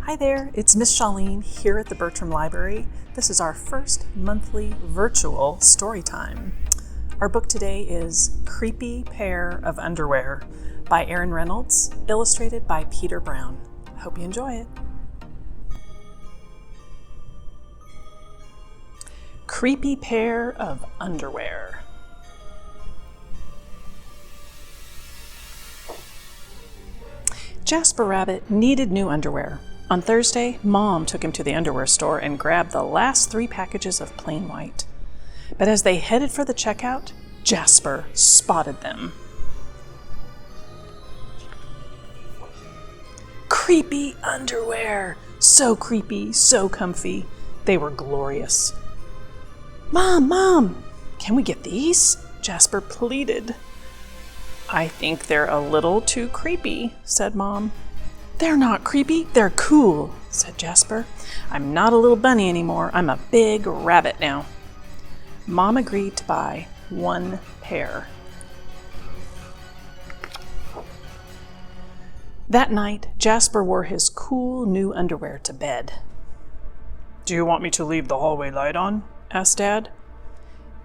Hi there, it's Miss Schalean here at the Bertram Library. This is our first monthly virtual story time. Our book today is Creepy Pair of Underwear by Reynolds, illustrated by Peter Brown. I hope you enjoy it. Creepy Pair of Underwear. Jasper Rabbit needed new underwear. On Thursday, Mom took him to the underwear store and grabbed the last 3 packages of plain white. But as they headed for the checkout, Jasper spotted them. Creepy underwear! So creepy, so comfy. They were glorious. Mom, can we get these? Jasper pleaded. I think they're a little too creepy, said Mom. They're not creepy, they're cool, said Jasper. I'm not a little bunny anymore, I'm a big rabbit now. Mom agreed to buy 1 pair. That night, Jasper wore his cool new underwear to bed. Do you want me to leave the hallway light on? Asked Dad.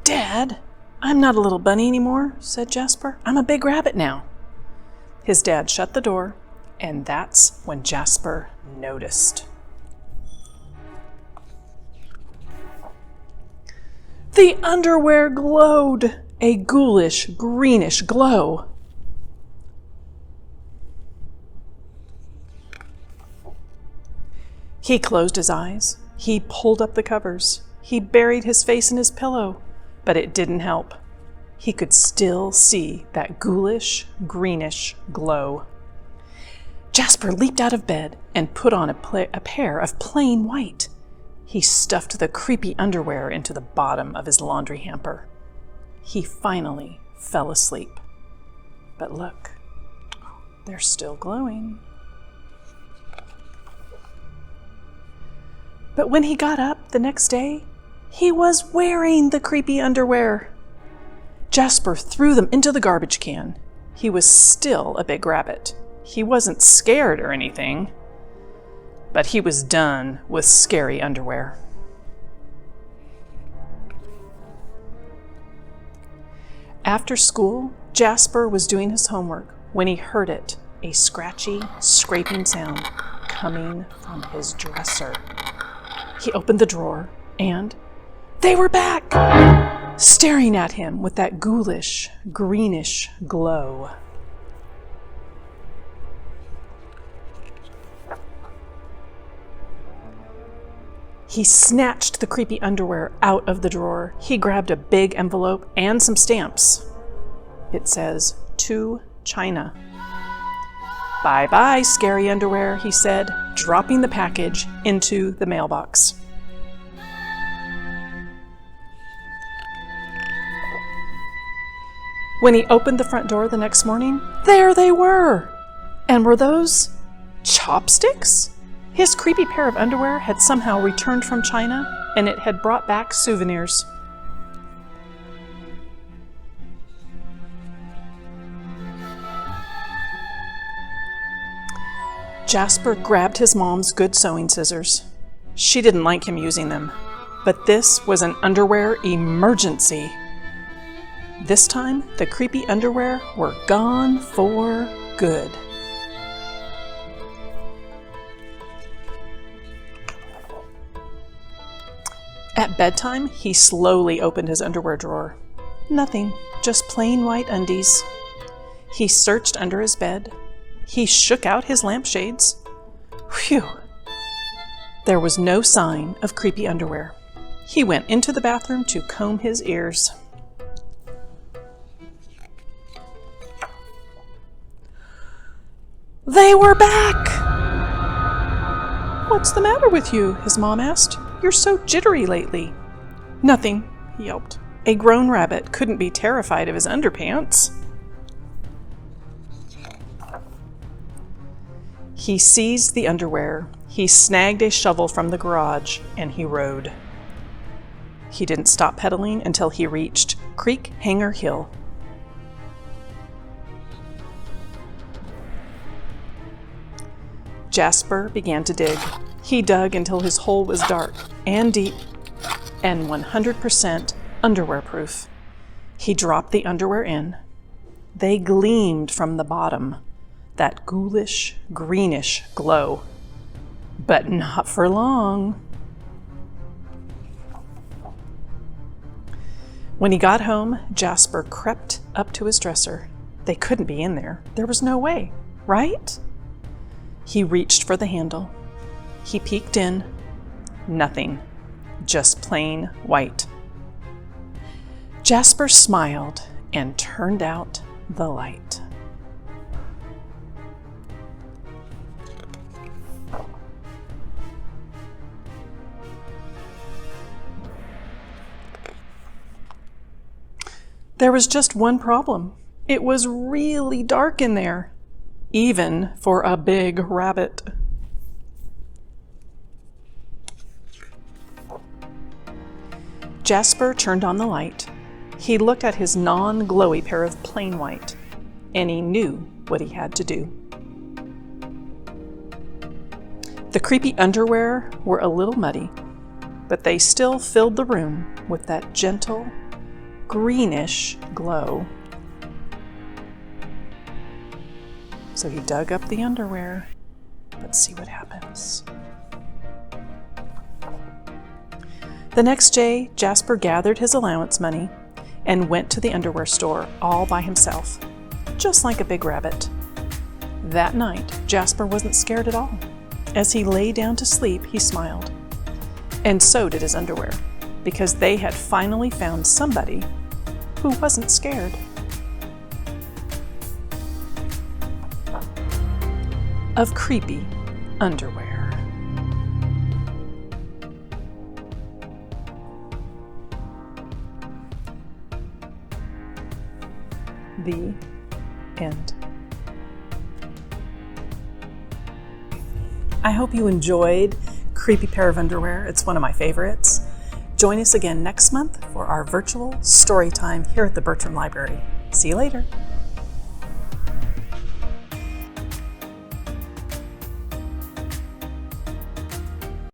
Dad, I'm not a little bunny anymore, said Jasper. I'm a big rabbit now. His dad shut the door, and that's when Jasper noticed. The underwear glowed, a ghoulish, greenish glow. He closed his eyes. He pulled up the covers. He buried his face in his pillow, but it didn't help. He could still see that ghoulish, greenish glow. Jasper leaped out of bed and put on a pair of plain white. He stuffed the creepy underwear into the bottom of his laundry hamper. He finally fell asleep. But look, they're still glowing. But when he got up the next day, he was wearing the creepy underwear. Jasper threw them into the garbage can. He was still a big rabbit. He wasn't scared or anything, but he was done with scary underwear. After school, Jasper was doing his homework when he heard it, a scratchy, scraping sound coming from his dresser. He opened the drawer, and they were back, staring at him with that ghoulish, greenish glow. He snatched the creepy underwear out of the drawer. He grabbed a big envelope and some stamps. It says, "To China." "Bye-bye, scary underwear," he said, dropping the package into the mailbox. When he opened the front door the next morning, there they were! And were those chopsticks? His creepy pair of underwear had somehow returned from China, and it had brought back souvenirs. Jasper grabbed his mom's good sewing scissors. She didn't like him using them, but this was an underwear emergency. This time, the creepy underwear were gone for good. At bedtime, he slowly opened his underwear drawer. Nothing, just plain white undies. He searched under his bed. He shook out his lampshades. Phew! There was no sign of creepy underwear. He went into the bathroom to comb his ears. They were back! "What's the matter with you?" his mom asked. "You're so jittery lately." "Nothing," he yelped. A grown rabbit couldn't be terrified of his underpants. He seized the underwear. He snagged a shovel from the garage, and he rode. He didn't stop pedaling until he reached Creek Hanger Hill. Jasper began to dig. He dug until his hole was dark and deep and 100% underwear proof. He dropped the underwear in. They gleamed from the bottom, that ghoulish, greenish glow. But not for long. When he got home, Jasper crept up to his dresser. They couldn't be in there. There was no way, right? He reached for the handle. He peeked in. Nothing. Just plain white. Jasper smiled and turned out the light. There was just one problem. It was really dark in there, even for a big rabbit. Jasper turned on the light. He looked at his non-glowy pair of plain white, and he knew what he had to do. The creepy underwear were a little muddy, but they still filled the room with that gentle, greenish glow. So he dug up the underwear. Let's see what happens. The next day, Jasper gathered his allowance money and went to the underwear store all by himself, just like a big rabbit. That night, Jasper wasn't scared at all. As he lay down to sleep, he smiled. And so did his underwear, because they had finally found somebody who wasn't scared. Of creepy underwear. The end. I hope you enjoyed Creepy Pair of Underwear. It's one of my favorites. Join us again next month for our virtual story time here at the Bertram Library. See you later.